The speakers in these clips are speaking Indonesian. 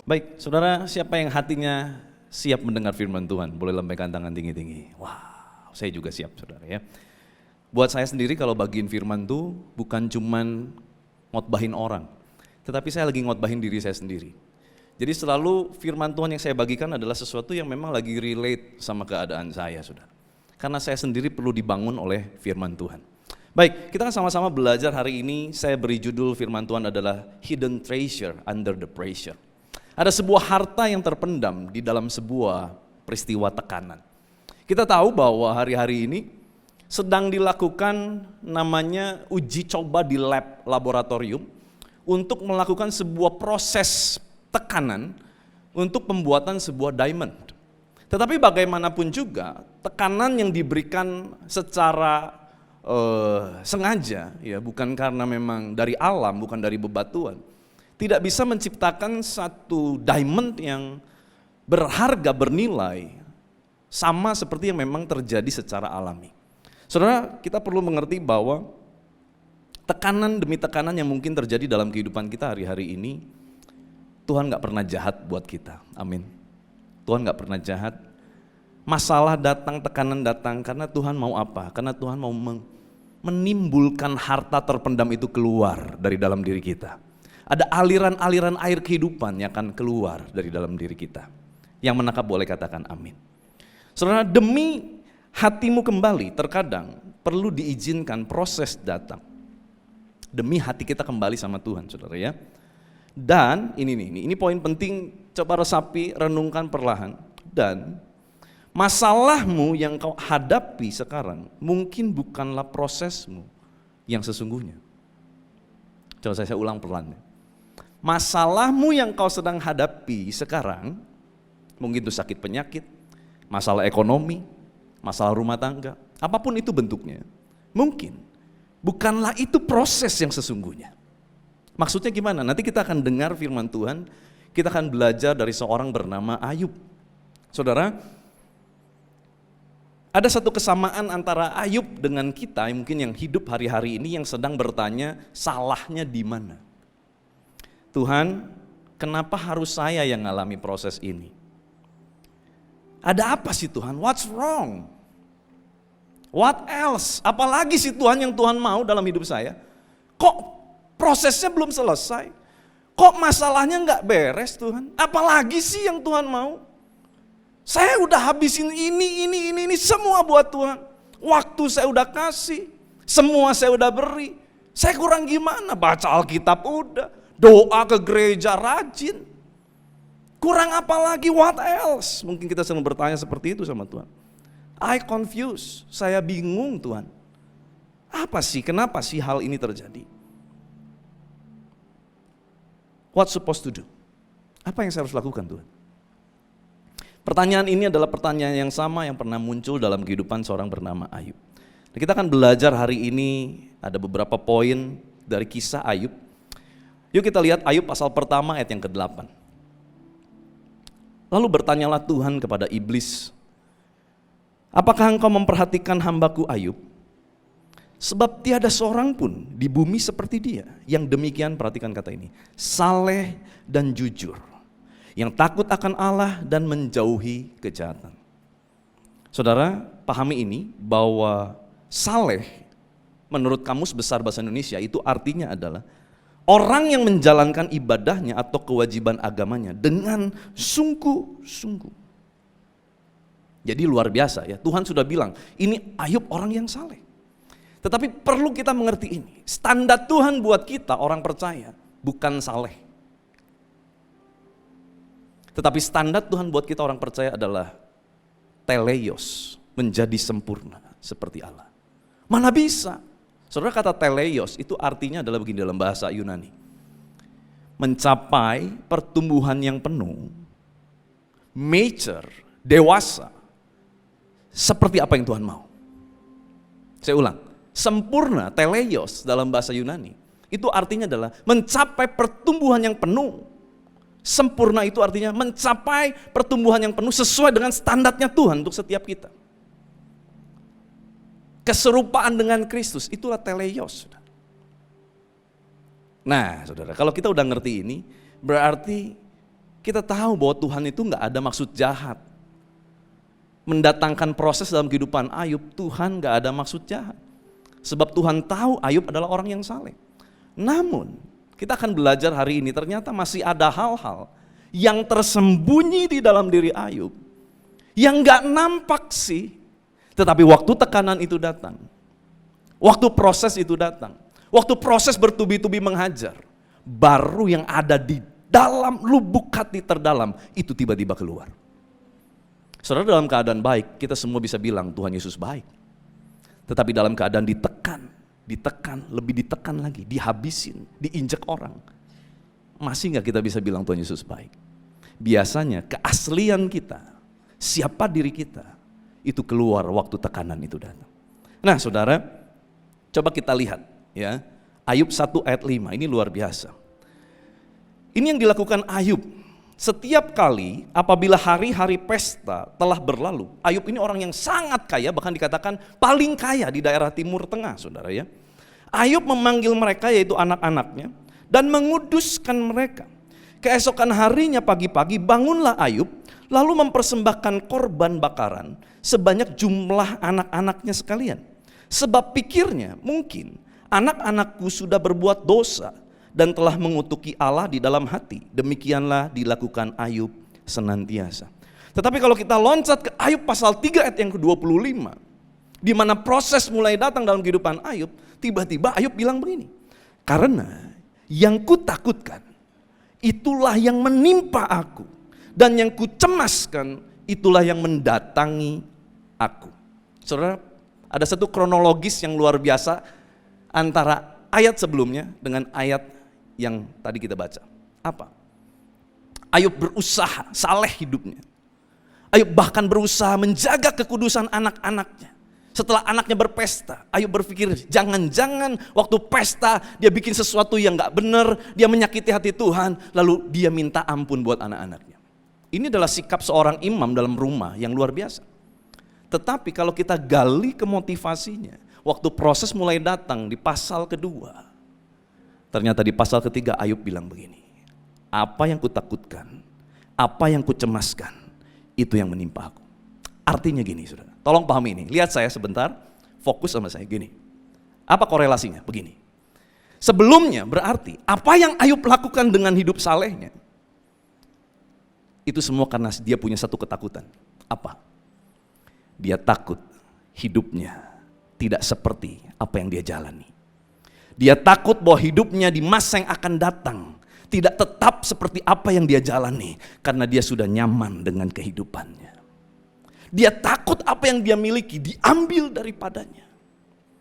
Baik, saudara, siapa yang hatinya siap mendengar firman Tuhan? Boleh lambaikan tangan tinggi-tinggi. Wow, saya juga siap, saudara ya. Buat saya sendiri kalau bagiin firman itu bukan cuman ngotbahin orang, tetapi saya lagi ngotbahin diri saya sendiri. Jadi selalu firman Tuhan yang saya bagikan adalah sesuatu yang memang lagi relate sama keadaan saya, saudara. Karena saya sendiri perlu dibangun oleh firman Tuhan. Baik, kita sama-sama belajar hari ini. Saya beri judul firman Tuhan adalah Hidden Treasure Under the Pressure. Ada sebuah harta yang terpendam di dalam sebuah peristiwa tekanan. Kita tahu bahwa hari-hari ini sedang dilakukan namanya uji coba di laboratorium untuk melakukan sebuah proses tekanan untuk pembuatan sebuah diamond. Tetapi bagaimanapun juga tekanan yang diberikan secara sengaja, ya bukan karena memang dari alam, bukan dari bebatuan, tidak bisa menciptakan satu diamond yang berharga, bernilai, sama seperti yang memang terjadi secara alami. Saudara, kita perlu mengerti bahwa tekanan demi tekanan yang mungkin terjadi dalam kehidupan kita hari-hari ini, Tuhan gak pernah jahat buat kita, amin. Tuhan gak pernah jahat, masalah datang, tekanan datang, karena Tuhan mau apa? Karena Tuhan mau menimbulkan harta terpendam itu keluar dari dalam diri kita. Ada aliran-aliran air kehidupan yang akan keluar dari dalam diri kita. Yang menangkap boleh katakan amin. Saudara, demi hatimu kembali, terkadang perlu diizinkan proses datang. Demi hati kita kembali sama Tuhan, saudara ya. Dan ini poin penting, coba resapi, renungkan perlahan. Dan masalahmu yang kau hadapi sekarang mungkin bukanlah prosesmu yang sesungguhnya. Coba saya ulang pelan. Masalahmu yang kau sedang hadapi sekarang, mungkin itu sakit penyakit, masalah ekonomi, masalah rumah tangga, apapun itu bentuknya, mungkin bukanlah itu proses yang sesungguhnya. Maksudnya gimana? Nanti kita akan dengar firman Tuhan, kita akan belajar dari seorang bernama Ayub. Saudara, ada satu kesamaan antara Ayub dengan kita, mungkin yang hidup hari-hari ini yang sedang bertanya salahnya di mana. Tuhan, kenapa harus saya yang ngalami proses ini? Ada apa sih Tuhan? What's wrong? What else? Apalagi sih Tuhan yang Tuhan mau dalam hidup saya? Kok prosesnya belum selesai? Kok masalahnya nggak beres Tuhan? Apalagi sih yang Tuhan mau? Saya udah habisin ini semua buat Tuhan. Waktu saya udah kasih, semua saya udah beri. Saya kurang gimana? Baca Alkitab udah, doa ke gereja rajin. Kurang apa lagi? What else? Mungkin kita sering bertanya seperti itu sama Tuhan. I confused, saya bingung Tuhan. Apa sih, kenapa sih hal ini terjadi? What supposed to do? Apa yang saya harus lakukan Tuhan? Pertanyaan ini adalah pertanyaan yang sama yang pernah muncul dalam kehidupan seorang bernama Ayub. Dan kita akan belajar hari ini ada beberapa poin dari kisah Ayub. Yuk kita lihat Ayub pasal pertama ayat yang ke-8. Lalu bertanyalah Tuhan kepada iblis, apakah engkau memperhatikan hambaku Ayub? Sebab tiada seorang pun di bumi seperti dia, yang demikian, perhatikan kata ini, saleh dan jujur, yang takut akan Allah dan menjauhi kejahatan. Saudara, pahami ini bahwa saleh menurut Kamus Besar Bahasa Indonesia itu artinya adalah orang yang menjalankan ibadahnya atau kewajiban agamanya dengan sungguh-sungguh. Jadi luar biasa ya, Tuhan sudah bilang ini Ayub orang yang saleh. Tetapi perlu kita mengerti ini, standar Tuhan buat kita orang percaya bukan saleh. Tetapi standar Tuhan buat kita orang percaya adalah teleios, menjadi sempurna seperti Allah. Mana bisa? Saudara, kata teleios itu artinya adalah begini dalam bahasa Yunani. Mencapai pertumbuhan yang penuh, mature, dewasa, seperti apa yang Tuhan mau. Saya ulang, sempurna, teleios dalam bahasa Yunani, itu artinya adalah mencapai pertumbuhan yang penuh. Sempurna itu artinya mencapai pertumbuhan yang penuh sesuai dengan standarnya Tuhan untuk setiap kita. keserupaan dengan Kristus, itulah teleios. Nah saudara, kalau kita udah ngerti ini, berarti kita tahu bahwa Tuhan itu gak ada maksud jahat. Mendatangkan proses dalam kehidupan Ayub, Tuhan gak ada maksud jahat. Sebab Tuhan tahu Ayub adalah orang yang saleh. Namun, kita akan belajar hari ini ternyata masih ada hal-hal yang tersembunyi di dalam diri Ayub, yang gak nampak sih, tetapi waktu tekanan itu datang, waktu proses itu datang, waktu proses bertubi-tubi menghajar, baru yang ada di dalam lubuk hati terdalam itu tiba-tiba keluar. Saudara, dalam keadaan baik, kita semua bisa bilang Tuhan Yesus baik. Tetapi dalam keadaan ditekan, lebih ditekan lagi, dihabisin, diinjek orang, masih gak kita bisa bilang Tuhan Yesus baik? Biasanya keaslian kita, siapa diri kita, itu keluar waktu tekanan itu datang. Nah saudara, coba kita lihat ya, Ayub 1 ayat 5, ini luar biasa. Ini yang dilakukan Ayub. Setiap kali apabila hari-hari pesta telah berlalu, Ayub ini orang yang sangat kaya, bahkan dikatakan paling kaya di daerah Timur Tengah, saudara ya. Ayub memanggil mereka, yaitu anak-anaknya, dan menguduskan mereka. Keesokan harinya pagi-pagi bangunlah Ayub, lalu mempersembahkan korban bakaran sebanyak jumlah anak-anaknya sekalian. Sebab pikirnya mungkin anak-anakku sudah berbuat dosa dan telah mengutuki Allah di dalam hati. Demikianlah dilakukan Ayub senantiasa. Tetapi kalau kita loncat ke Ayub pasal 3 ayat yang ke-25, di mana proses mulai datang dalam kehidupan Ayub, tiba-tiba Ayub bilang begini, karena yang kutakutkan itulah yang menimpa aku, dan yang kucemaskan itulah yang mendatangi aku. Saudara, ada satu kronologis yang luar biasa antara ayat sebelumnya dengan ayat yang tadi kita baca. Apa? Ayub berusaha saleh hidupnya. Ayub bahkan berusaha menjaga kekudusan anak-anaknya. Setelah anaknya berpesta, Ayub berpikir jangan-jangan waktu pesta dia bikin sesuatu yang gak benar, dia menyakiti hati Tuhan, lalu dia minta ampun buat anak-anaknya. Ini adalah sikap seorang imam dalam rumah yang luar biasa. Tetapi kalau kita gali ke motivasinya, waktu proses mulai datang di pasal kedua, ternyata di pasal ketiga Ayub bilang begini, apa yang kutakutkan, apa yang kucemaskan, itu yang menimpa aku. Artinya gini saudara, tolong pahami ini, lihat saya sebentar, fokus sama saya gini. Apa korelasinya? Begini, sebelumnya berarti apa yang Ayub lakukan dengan hidup salehnya, itu semua karena dia punya satu ketakutan. Apa? Dia takut hidupnya tidak seperti apa yang dia jalani. Dia takut bahwa hidupnya di masa yang akan datang tidak tetap seperti apa yang dia jalani, karena dia sudah nyaman dengan kehidupannya. Dia takut apa yang dia miliki diambil daripadanya.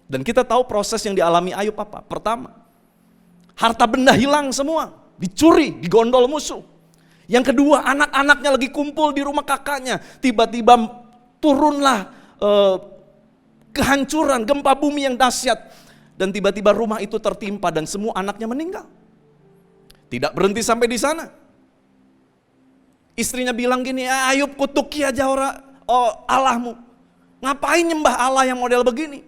Dan kita tahu proses yang dialami Ayub apa? Pertama, harta benda hilang semua, dicuri, digondol musuh. Yang kedua, anak-anaknya lagi kumpul di rumah kakaknya, tiba-tiba turunlah kehancuran, gempa bumi yang dahsyat, dan tiba-tiba rumah itu tertimpa dan semua anaknya meninggal. Tidak berhenti sampai di sana. Istrinya bilang gini, Ayub kutuki aja Allahmu. Ngapain nyembah Allah yang model begini?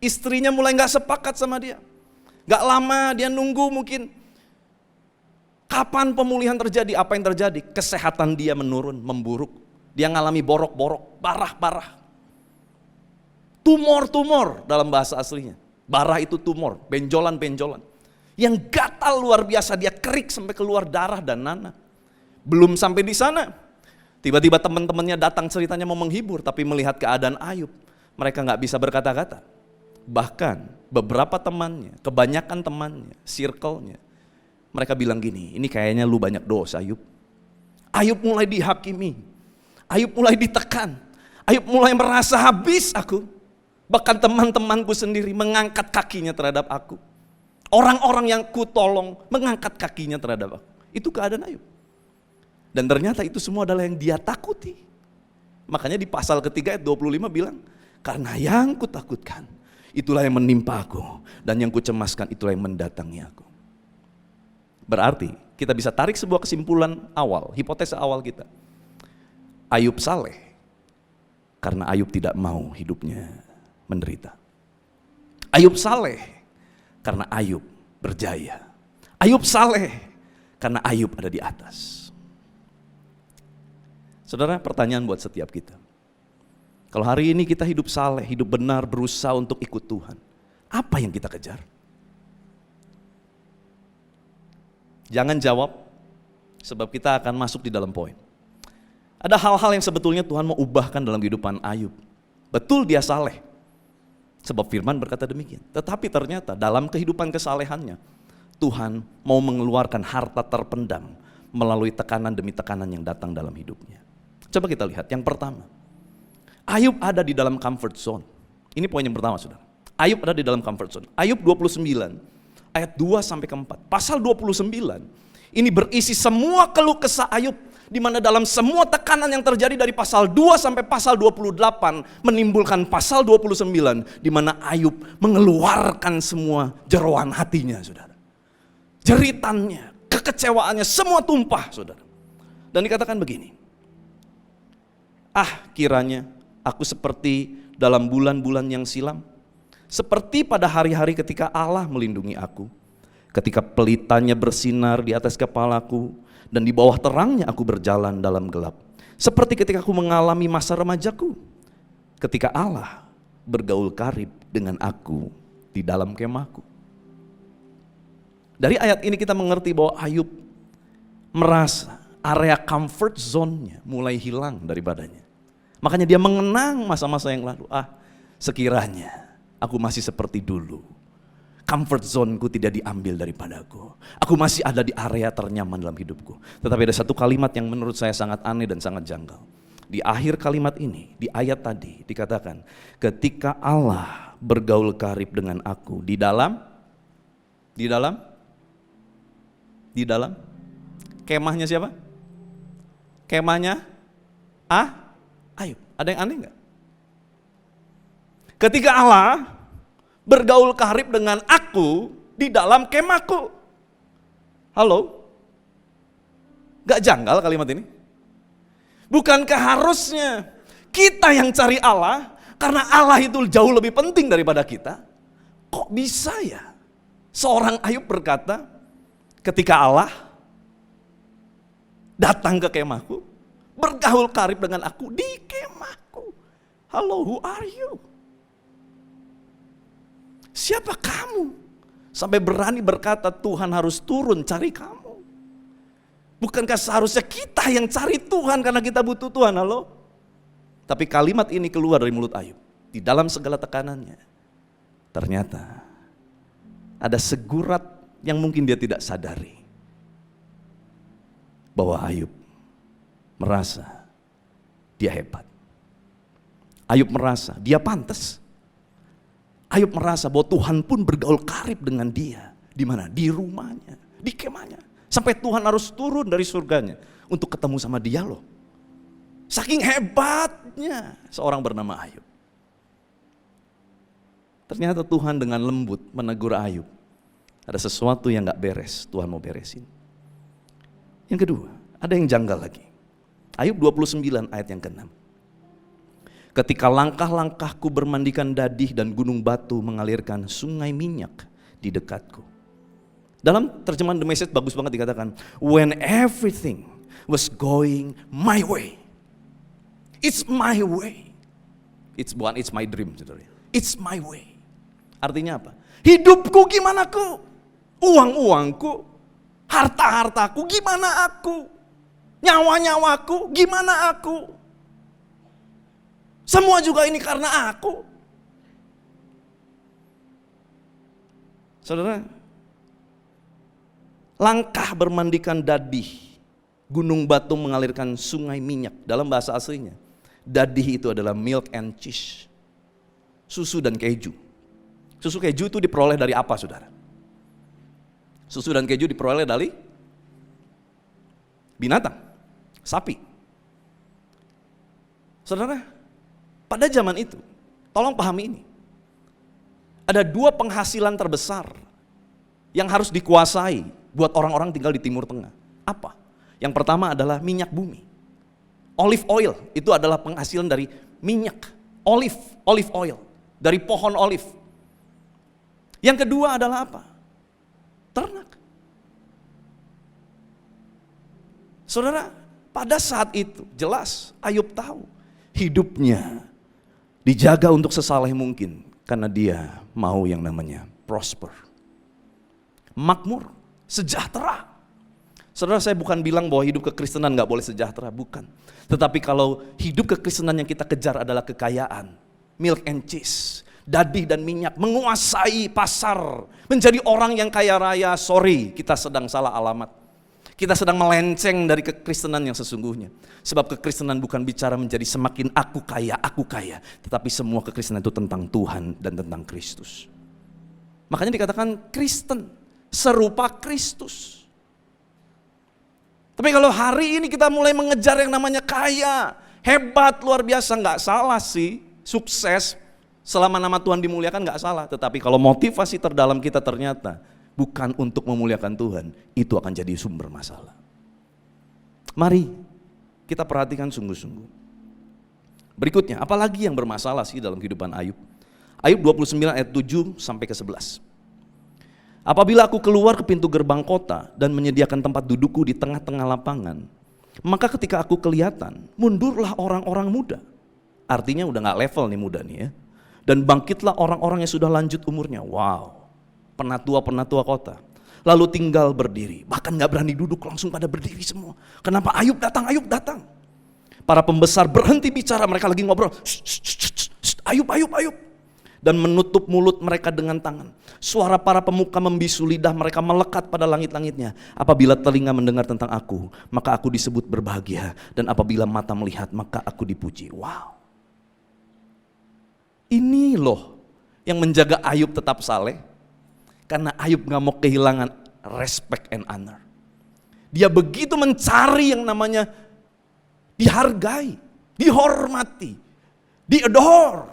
Istrinya mulai gak sepakat sama dia. Gak lama dia nunggu mungkin. Kapan pemulihan terjadi? Apa yang terjadi? Kesehatan dia menurun, memburuk. Dia ngalami borok-borok, barah-barah. Tumor-tumor dalam bahasa aslinya. Barah itu tumor, benjolan-benjolan. Yang gatal luar biasa, dia kerik sampai keluar darah dan nanah. Belum sampai di sana, tiba-tiba teman-temannya datang ceritanya mau menghibur, tapi melihat keadaan Ayub, mereka gak bisa berkata-kata. Bahkan beberapa temannya, kebanyakan temannya, circle-nya, mereka bilang gini, ini kayaknya lu banyak dosa Ayub. Ayub mulai dihakimi, Ayub mulai ditekan, Ayub mulai merasa habis aku. Bahkan teman-temanku sendiri mengangkat kakinya terhadap aku. Orang-orang yang kutolong mengangkat kakinya terhadap aku. Itu keadaan Ayub. Dan ternyata itu semua adalah yang dia takuti. Makanya di pasal ketiga ayat 25 bilang, karena yang kutakutkan itulah yang menimpa aku, dan yang kucemaskan itulah yang mendatangi aku. Berarti kita bisa tarik sebuah kesimpulan awal, hipotesa awal kita. Ayub saleh karena Ayub tidak mau hidupnya menderita. Ayub saleh karena Ayub berjaya. Ayub saleh karena Ayub ada di atas. Saudara, pertanyaan buat setiap kita. Kalau hari ini kita hidup saleh, hidup benar, berusaha untuk ikut Tuhan, apa yang kita kejar? Jangan jawab, sebab kita akan masuk di dalam poin. Ada hal-hal yang sebetulnya Tuhan mau ubahkan dalam kehidupan Ayub. Betul dia saleh, sebab firman berkata demikian. Tetapi ternyata dalam kehidupan kesalehannya, Tuhan mau mengeluarkan harta terpendam melalui tekanan demi tekanan yang datang dalam hidupnya. Coba kita lihat, yang pertama, Ayub ada di dalam comfort zone. Ini poin yang pertama, saudara. Ayub ada di dalam comfort zone. Ayub 29. Ayat 2 sampai ke 4. Pasal 29 ini berisi semua keluh kesah Ayub, di mana dalam semua tekanan yang terjadi dari pasal 2 sampai pasal 28 menimbulkan pasal 29 di mana Ayub mengeluarkan semua jeroan hatinya, saudara. Jeritannya, kekecewaannya semua tumpah, saudara. Dan dikatakan begini. Kiranya aku seperti dalam bulan-bulan yang silam, seperti pada hari-hari ketika Allah melindungi aku, ketika pelitanya bersinar di atas kepalaku, dan di bawah terangnya aku berjalan dalam gelap. Seperti ketika aku mengalami masa remajaku, ketika Allah bergaul karib dengan aku di dalam kemahku. Dari ayat ini kita mengerti bahwa Ayub merasa area comfort zone-nya mulai hilang daripadanya. Makanya dia mengenang masa-masa yang lalu. Sekiranya aku masih seperti dulu, comfort zone-ku tidak diambil daripadaku. Aku masih ada di area ternyaman dalam hidupku. Tetapi ada satu kalimat yang menurut saya sangat aneh dan sangat janggal. Di akhir kalimat ini, di ayat tadi dikatakan, ketika Allah bergaul karib dengan aku di dalam kemahnya siapa? Kemahnya Ayub. Ada yang aneh enggak? Ketika Allah bergaul karib dengan aku di dalam kemahku. Halo? Gak janggal kalimat ini? Bukankah harusnya kita yang cari Allah, karena Allah itu jauh lebih penting daripada kita? Kok bisa ya seorang Ayub berkata, ketika Allah datang ke kemahku, bergaul karib dengan aku di kemahku. Halo, who are you? Siapa kamu sampai berani berkata Tuhan harus turun cari kamu? Bukankah seharusnya kita yang cari Tuhan karena kita butuh Tuhan? Halo? Tapi kalimat ini keluar dari mulut Ayub. Di dalam segala tekanannya, ternyata ada segurat yang mungkin dia tidak sadari. Bahwa Ayub merasa dia hebat. Ayub merasa dia pantas. Ayub merasa bahwa Tuhan pun bergaul karib dengan dia. Di mana? Di rumahnya, di kemahnya. Sampai Tuhan harus turun dari surganya untuk ketemu sama dia loh. Saking hebatnya seorang bernama Ayub. Ternyata Tuhan dengan lembut menegur Ayub. Ada sesuatu yang gak beres, Tuhan mau beresin. Yang kedua, ada yang janggal lagi. Ayub 29 ayat yang ke-6. Ketika langkah-langkahku bermandikan dadih dan gunung batu mengalirkan sungai minyak di dekatku. Dalam terjemahan The Message bagus banget dikatakan, when everything was going my way. It's my way. It's my dream. It's my way. Artinya apa? Hidupku gimana ku? Uang-uangku, harta-hartaku gimana aku? Nyawa-nyawaku gimana aku? Semua juga ini karena aku. Saudara, langkah bermandikan dadih, gunung batu mengalirkan sungai minyak. Dalam bahasa aslinya, dadih itu adalah milk and cheese, susu dan keju. Susu keju itu diperoleh dari apa, saudara? Susu dan keju diperoleh dari binatang, sapi. Saudara, pada zaman itu, tolong pahami ini. Ada dua penghasilan terbesar yang harus dikuasai buat orang-orang tinggal di Timur Tengah. Apa? Yang pertama adalah minyak bumi. Olive oil itu adalah penghasilan dari minyak. Olive oil. dari pohon olive. Yang kedua adalah apa? Ternak. Saudara, pada saat itu jelas Ayub tahu hidupnya dijaga untuk sesaleh mungkin karena dia mau yang namanya prosper, makmur, sejahtera. Saudara, saya bukan bilang bahwa hidup kekristenan gak boleh sejahtera, bukan. Tetapi kalau hidup kekristenan yang kita kejar adalah kekayaan, milk and cheese, dadih dan minyak, menguasai pasar, menjadi orang yang kaya raya, sorry, kita sedang salah alamat. Kita sedang melenceng dari kekristenan yang sesungguhnya. Sebab kekristenan bukan bicara menjadi semakin aku kaya, tetapi semua kekristenan itu tentang Tuhan dan tentang Kristus. Makanya dikatakan Kristen, serupa Kristus. Tapi kalau hari ini kita mulai mengejar yang namanya kaya, hebat, luar biasa, nggak salah sih, sukses, selama nama Tuhan dimuliakan nggak salah. Tetapi kalau motivasi terdalam kita ternyata bukan untuk memuliakan Tuhan, itu akan jadi sumber masalah. Mari kita perhatikan sungguh-sungguh. Berikutnya, apalagi yang bermasalah sih dalam kehidupan Ayub? Ayub 29 ayat 7 sampai ke 11. Apabila aku keluar ke pintu gerbang kota dan menyediakan tempat dudukku di tengah-tengah lapangan, maka ketika aku kelihatan, mundurlah orang-orang muda. Artinya udah gak level nih muda nih ya. Dan bangkitlah orang-orang yang sudah lanjut umurnya. Wow, penatua-penatua kota. Lalu tinggal berdiri, bahkan gak berani duduk, langsung pada berdiri semua. Kenapa? Ayub datang, Ayub datang. Para pembesar berhenti bicara, mereka lagi ngobrol. Ayub, Ayub, Ayub. Dan menutup mulut mereka dengan tangan. Suara para pemuka membisu, lidah mereka melekat pada langit-langitnya. Apabila telinga mendengar tentang aku, maka aku disebut berbahagia. Dan apabila mata melihat, maka aku dipuji. Wow. Ini loh yang menjaga Ayub tetap saleh. Karena Ayub gak mau kehilangan respect and honor. Dia begitu mencari yang namanya dihargai, dihormati, diadore,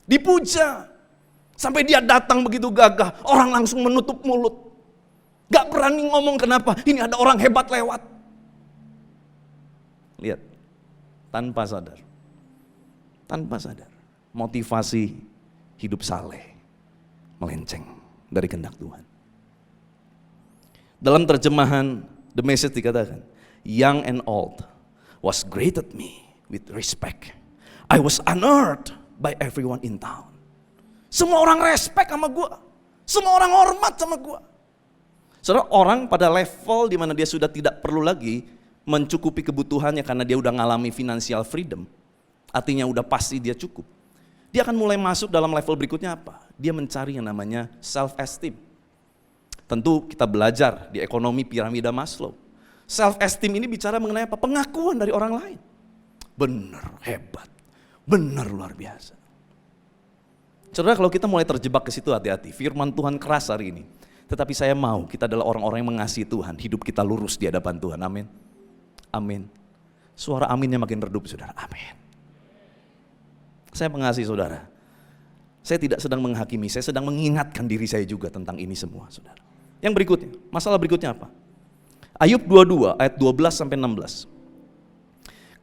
dipuja. Sampai dia datang begitu gagah, orang langsung menutup mulut. Gak berani ngomong, kenapa? Ini ada orang hebat lewat. Lihat, tanpa sadar. Tanpa sadar. Motivasi hidup saleh melenceng dari kehendak Tuhan. Dalam terjemahan The Message dikatakan, young and old was greeted me with respect. I was honored by everyone in town. Semua orang respect sama gua. Semua orang hormat sama gua. Saudara, orang pada level di mana dia sudah tidak perlu lagi mencukupi kebutuhannya karena dia udah ngalami financial freedom. Artinya udah pasti dia cukup. Dia akan mulai masuk dalam level berikutnya apa? Dia mencari yang namanya self esteem. Tentu kita belajar di ekonomi piramida Maslow. Self esteem ini bicara mengenai apa? Pengakuan dari orang lain. Benar, hebat. Benar, luar biasa. Saudara, kalau kita mulai terjebak ke situ, hati-hati. Firman Tuhan keras hari ini. Tetapi saya mau kita adalah orang-orang yang mengasihi Tuhan. Hidup kita lurus di hadapan Tuhan. Amin. Amin. Suara aminnya makin redup, saudara. Amin. Saya mengasihi saudara. Saya tidak sedang menghakimi, saya sedang mengingatkan diri saya juga tentang ini semua, saudara. Yang berikutnya, masalah berikutnya apa? Ayub 22 ayat 12 sampai 16.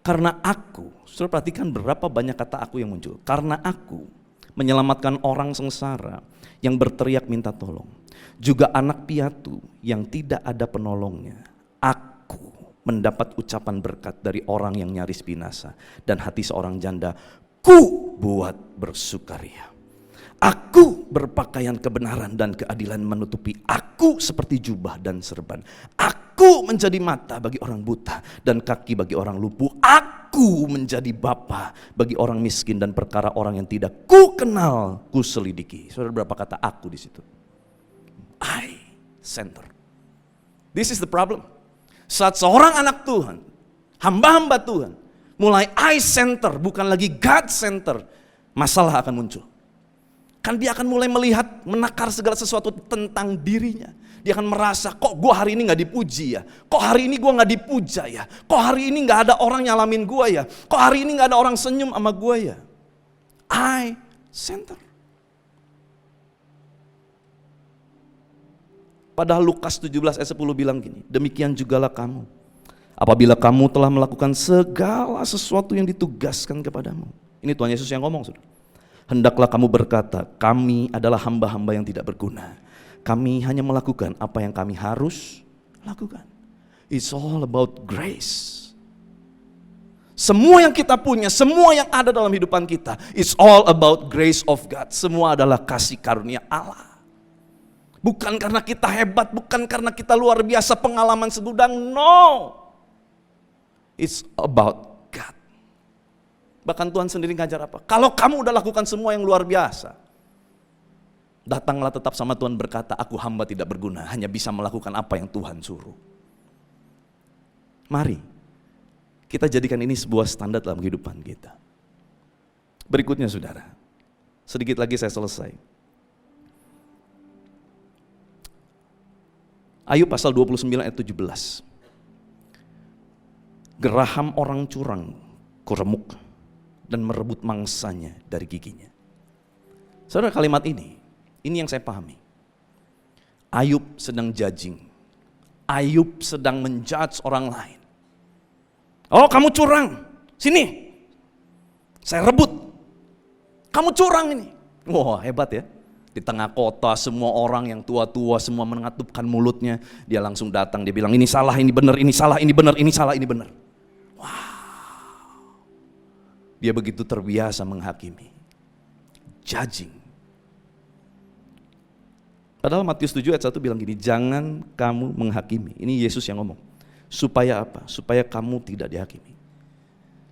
Karena aku, saudara perhatikan berapa banyak kata aku yang muncul. Karena aku menyelamatkan orang sengsara yang berteriak minta tolong. Juga anak piatu yang tidak ada penolongnya. Aku mendapat ucapan berkat dari orang yang nyaris binasa. Dan hati seorang janda ku buat bersukaria. Aku berpakaian kebenaran dan keadilan menutupi aku seperti jubah dan serban. Aku menjadi mata bagi orang buta dan kaki bagi orang lumpuh. Aku menjadi bapa bagi orang miskin dan perkara orang yang tidak ku kenal ku selidiki. Saudara, berapa kata aku di situ? I center. This is the problem. Saat seorang anak Tuhan, hamba-hamba Tuhan, mulai I center bukan lagi God center, masalah akan muncul. Kan dia akan mulai melihat, menakar segala sesuatu tentang dirinya. Dia akan merasa, kok gue hari ini gak dipuji ya? Kok hari ini gue gak dipuja ya? Kok hari ini gak ada orang nyalamin gue ya? Kok hari ini gak ada orang senyum sama gue ya? I center. Padahal Lukas 17 ayat 10 bilang gini, demikian jugalah kamu. Apabila kamu telah melakukan segala sesuatu yang ditugaskan kepadamu. Ini Tuhan Yesus yang ngomong, saudara. Hendaklah kamu berkata, kami adalah hamba-hamba yang tidak berguna. Kami hanya melakukan apa yang kami harus lakukan. It's all about grace. Semua yang kita punya, semua yang ada dalam kehidupan kita, it's all about grace of God. Semua adalah kasih karunia Allah. Bukan karena kita hebat, bukan karena kita luar biasa pengalaman segudang, no. It's about God. Bahkan Tuhan sendiri ngajar apa? Kalau kamu udah lakukan semua yang luar biasa, datanglah tetap sama Tuhan berkata, aku hamba tidak berguna, hanya bisa melakukan apa yang Tuhan suruh. Mari, kita jadikan ini sebuah standar dalam kehidupan kita. Berikutnya saudara, sedikit lagi saya selesai. Ayub pasal 29 ayat 17. Geraham orang curang kuremuk dan merebut mangsanya dari giginya. Saudara, kalimat ini yang saya pahami. Ayub sedang judging. Ayub sedang menjudge orang lain. Oh, kamu curang, sini, saya rebut. Kamu curang ini. Wah, hebat ya. Di tengah kota semua orang yang tua-tua semua mengatupkan mulutnya. Dia langsung datang, dia bilang ini salah, ini benar, ini salah, ini benar, ini salah, ini benar. Dia begitu terbiasa menghakimi, judging. Padahal Matius 7 ayat 1 bilang gini, jangan kamu menghakimi. Ini Yesus yang ngomong. Supaya apa? Supaya kamu tidak dihakimi.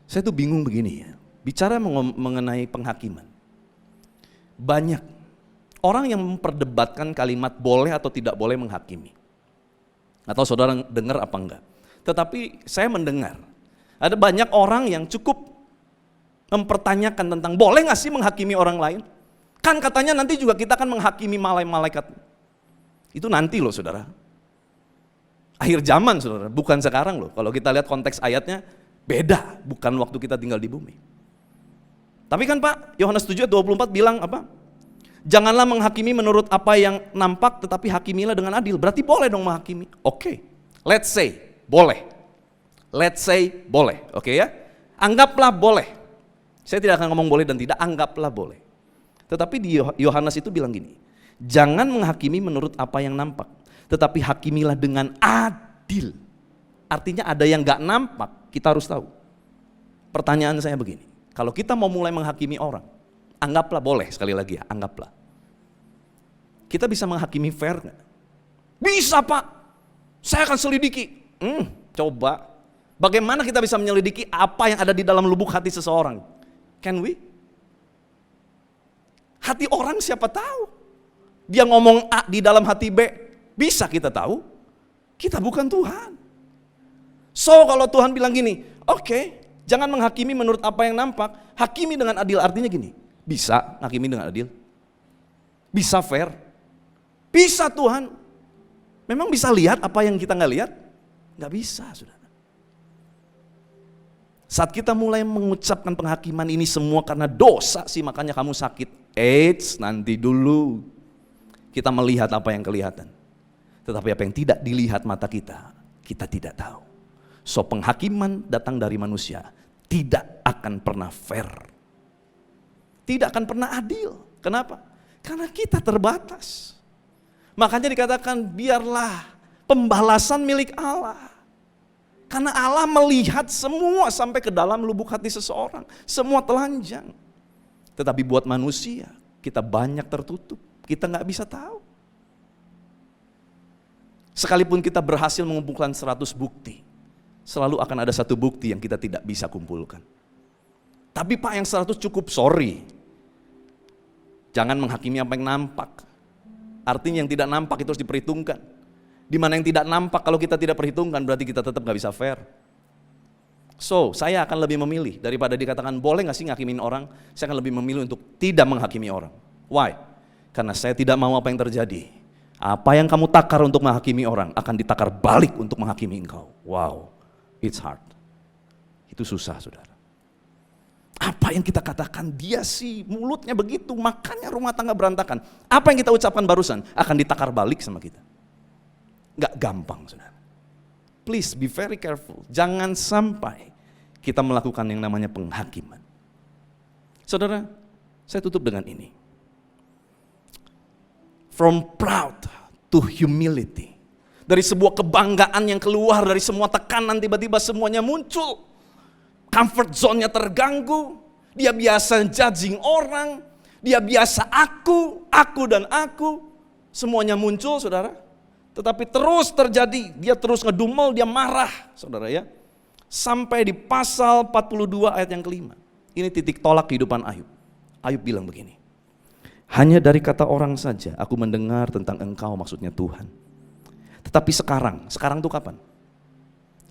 Saya tuh bingung begini ya, bicara mengenai penghakiman. Banyak orang yang memperdebatkan kalimat boleh atau tidak boleh menghakimi. Atau saudara dengar apa enggak. Tetapi saya mendengar, ada banyak orang yang cukup mempertanyakan tentang boleh gak sih menghakimi orang lain? Kan katanya nanti juga kita akan menghakimi malaikat. Itu nanti loh saudara. Akhir zaman saudara, bukan sekarang loh. Kalau kita lihat konteks ayatnya beda, bukan waktu kita tinggal di bumi. Tapi kan Pak, Yohanes 7 ayat 24 bilang apa? Janganlah menghakimi menurut apa yang nampak, tetapi hakimilah dengan adil. Berarti boleh dong menghakimi. Oke, let's say boleh. Let's say boleh, oke ya? Anggaplah boleh. Saya tidak akan ngomong boleh dan tidak, anggaplah boleh. Tetapi di Yohanes itu bilang gini, jangan menghakimi menurut apa yang nampak, tetapi hakimilah dengan adil. Artinya ada yang gak nampak, kita harus tahu. Pertanyaan saya begini, kalau kita mau mulai menghakimi orang, anggaplah boleh, sekali lagi ya, anggaplah. Kita bisa menghakimi fair gak? Bisa Pak, saya akan selidiki. Coba, bagaimana kita bisa menyelidiki apa yang ada di dalam lubuk hati seseorang? Can we? Hati orang siapa tahu? Dia ngomong A di dalam hati B, bisa kita tahu? Kita bukan Tuhan. So kalau Tuhan bilang gini, oke, jangan menghakimi menurut apa yang nampak, hakimi dengan adil. Artinya gini, bisa hakimi dengan adil? Bisa fair? Bisa Tuhan. Memang bisa lihat apa yang kita gak lihat? Gak bisa saudara. Saat kita mulai mengucapkan penghakiman ini semua karena dosa sih makanya kamu sakit. Eits, nanti dulu. Kita melihat apa yang kelihatan. Tetapi apa yang tidak dilihat mata kita, kita tidak tahu. So penghakiman datang dari manusia, tidak akan pernah fair. Tidak akan pernah adil. Kenapa? Karena kita terbatas. Makanya dikatakan biarlah pembalasan milik Allah. Karena Allah melihat semua sampai ke dalam lubuk hati seseorang. Semua telanjang. Tetapi buat manusia, kita banyak tertutup. Kita gak bisa tahu. Sekalipun kita berhasil mengumpulkan 100 bukti, selalu akan ada satu bukti yang kita tidak bisa kumpulkan. Tapi Pak yang 100 cukup, sorry. Jangan menghakimi apa yang nampak. Artinya yang tidak nampak itu harus diperhitungkan. Di mana yang tidak nampak kalau kita tidak perhitungkan berarti kita tetap gak bisa fair. So, saya akan lebih memilih daripada dikatakan boleh gak sih ngakimin orang, saya akan lebih memilih untuk tidak menghakimi orang. Why? Karena saya tidak mau apa yang terjadi. Apa yang kamu takar untuk menghakimi orang akan ditakar balik untuk menghakimi engkau. Wow, it's hard. Itu susah saudara. Apa yang kita katakan, dia sih mulutnya begitu, makanya rumah tangga berantakan. Apa yang kita ucapkan barusan akan ditakar balik sama kita. Gak gampang saudara. Please be very careful. Jangan sampai kita melakukan yang namanya penghakiman. Saudara, Saya tutup dengan ini. From proud to humility. Dari sebuah kebanggaan yang keluar dari semua tekanan, tiba-tiba semuanya muncul. Comfort zone-nya terganggu. Dia biasa judging orang. Dia biasa aku dan aku. Semuanya muncul, saudara. Tetapi terus terjadi. Dia terus ngedumel, dia marah, saudara ya. Sampai di pasal 42 ayat yang kelima. Ini titik tolak kehidupan Ayub. Ayub bilang begini, hanya dari kata orang saja aku mendengar tentang engkau, maksudnya Tuhan. Tetapi sekarang itu kapan?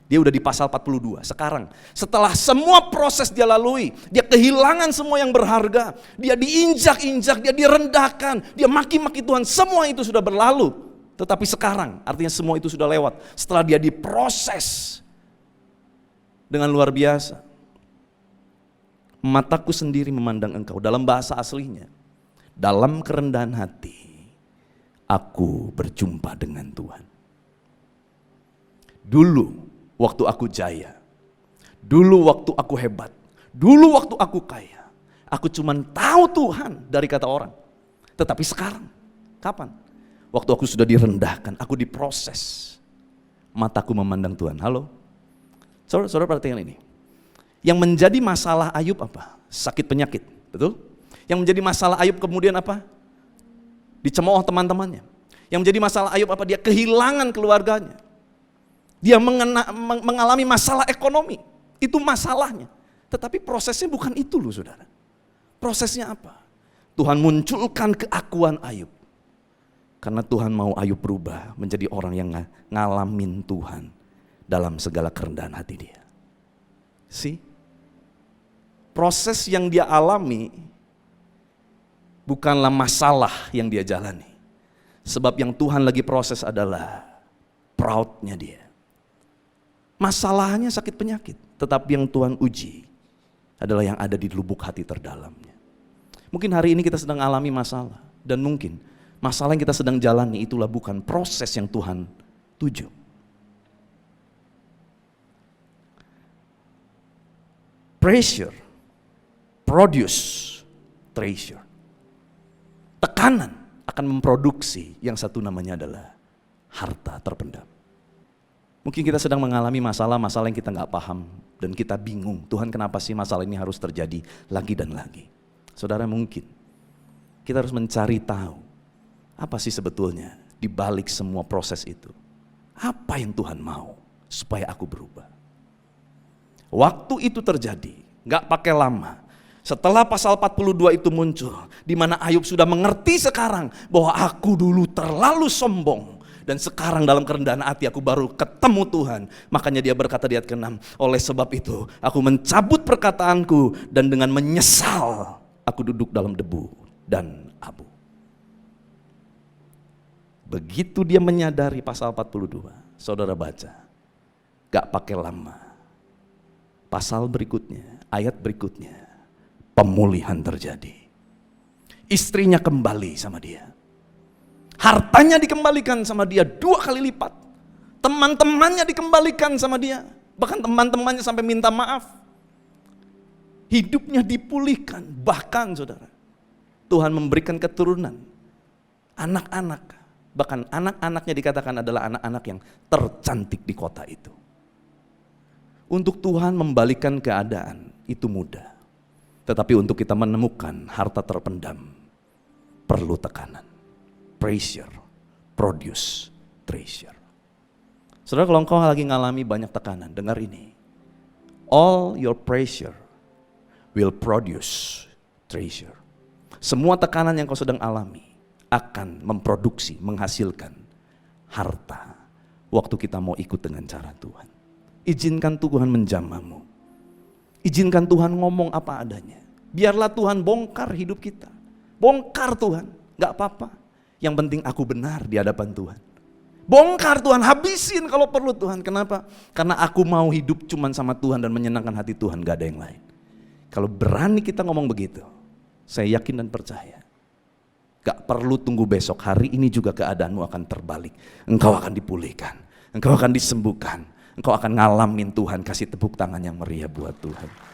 Dia udah di pasal 42, sekarang. Setelah semua proses dia lalui, dia kehilangan semua yang berharga, dia diinjak-injak, dia direndahkan, dia maki-maki Tuhan, semua itu sudah berlalu. Tetapi sekarang, artinya semua itu sudah lewat. Setelah dia diproses dengan luar biasa. Mataku sendiri memandang engkau, dalam bahasa aslinya. Dalam kerendahan hati, aku berjumpa dengan Tuhan. Dulu waktu aku jaya, dulu waktu aku hebat, dulu waktu aku kaya, aku cuma tahu Tuhan dari kata orang. Tetapi sekarang, kapan? Waktu aku sudah direndahkan, aku diproses. Mataku memandang Tuhan. Halo? Saudara perhatikan ini. Yang menjadi masalah Ayub apa? Sakit penyakit, betul? Yang menjadi masalah Ayub kemudian apa? Dicemooh teman-temannya. Yang menjadi masalah Ayub apa? Dia kehilangan keluarganya. Dia mengalami masalah ekonomi. Itu masalahnya. Tetapi prosesnya bukan itu loh, saudara. Prosesnya apa? Tuhan munculkan keakuan Ayub. Karena Tuhan mau Ayub berubah menjadi orang yang ngalamin Tuhan dalam segala kerendahan hati dia. Proses yang dia alami bukanlah masalah yang dia jalani. Sebab yang Tuhan lagi proses adalah proudnya dia. Masalahnya sakit penyakit, tetapi yang Tuhan uji adalah yang ada di lubuk hati terdalamnya. Mungkin hari ini kita sedang alami masalah, dan mungkin masalah yang kita sedang jalani itulah bukan proses yang Tuhan tuju. Pressure produce treasure. Tekanan akan memproduksi yang satu namanya adalah harta terpendam. Mungkin kita sedang mengalami masalah-masalah yang kita nggak paham dan kita bingung. Tuhan, kenapa sih masalah ini harus terjadi lagi dan lagi? Saudara, mungkin kita harus mencari tahu apa sih sebetulnya di balik semua proses itu. Apa yang Tuhan mau supaya aku berubah? Waktu itu terjadi, nggak pakai lama. Setelah pasal 42 itu muncul, di mana Ayub sudah mengerti sekarang bahwa aku dulu terlalu sombong. Dan sekarang dalam kerendahan hati aku baru ketemu Tuhan. Makanya dia berkata di ayat ke-6, oleh sebab itu aku mencabut perkataanku dan dengan menyesal aku duduk dalam debu dan abu. Begitu dia menyadari pasal 42, saudara baca, gak pakai lama. Pasal berikutnya, ayat berikutnya, pemulihan terjadi. Istrinya kembali sama dia. Hartanya dikembalikan sama dia 2 kali lipat. Teman-temannya dikembalikan sama dia. Bahkan teman-temannya sampai minta maaf. Hidupnya dipulihkan. Bahkan saudara, Tuhan memberikan keturunan. Anak-anak. Bahkan anak-anaknya dikatakan adalah anak-anak yang tercantik di kota itu. Untuk Tuhan membalikan keadaan itu mudah. Tetapi untuk kita menemukan harta terpendam perlu tekanan. Pressure, produce, treasure. Saudara, kalau engkau lagi ngalami banyak tekanan, dengar ini. All your pressure will produce treasure. Semua tekanan yang kau sedang alami akan memproduksi, menghasilkan harta. Waktu kita mau ikut dengan cara Tuhan. Izinkan Tuhan menjamahmu. Izinkan Tuhan ngomong apa adanya. Biarlah Tuhan bongkar hidup kita. Bongkar Tuhan, gak apa-apa. Yang penting aku benar di hadapan Tuhan. Bongkar Tuhan, habisin kalau perlu Tuhan. Kenapa? Karena aku mau hidup cuman sama Tuhan dan menyenangkan hati Tuhan, gak ada yang lain. Kalau berani kita ngomong begitu, saya yakin dan percaya. Gak perlu tunggu besok, hari ini juga keadaanmu akan terbalik. Engkau akan dipulihkan, engkau akan disembuhkan. Engkau akan ngalamin Tuhan, kasih tepuk tangan yang meriah buat Tuhan.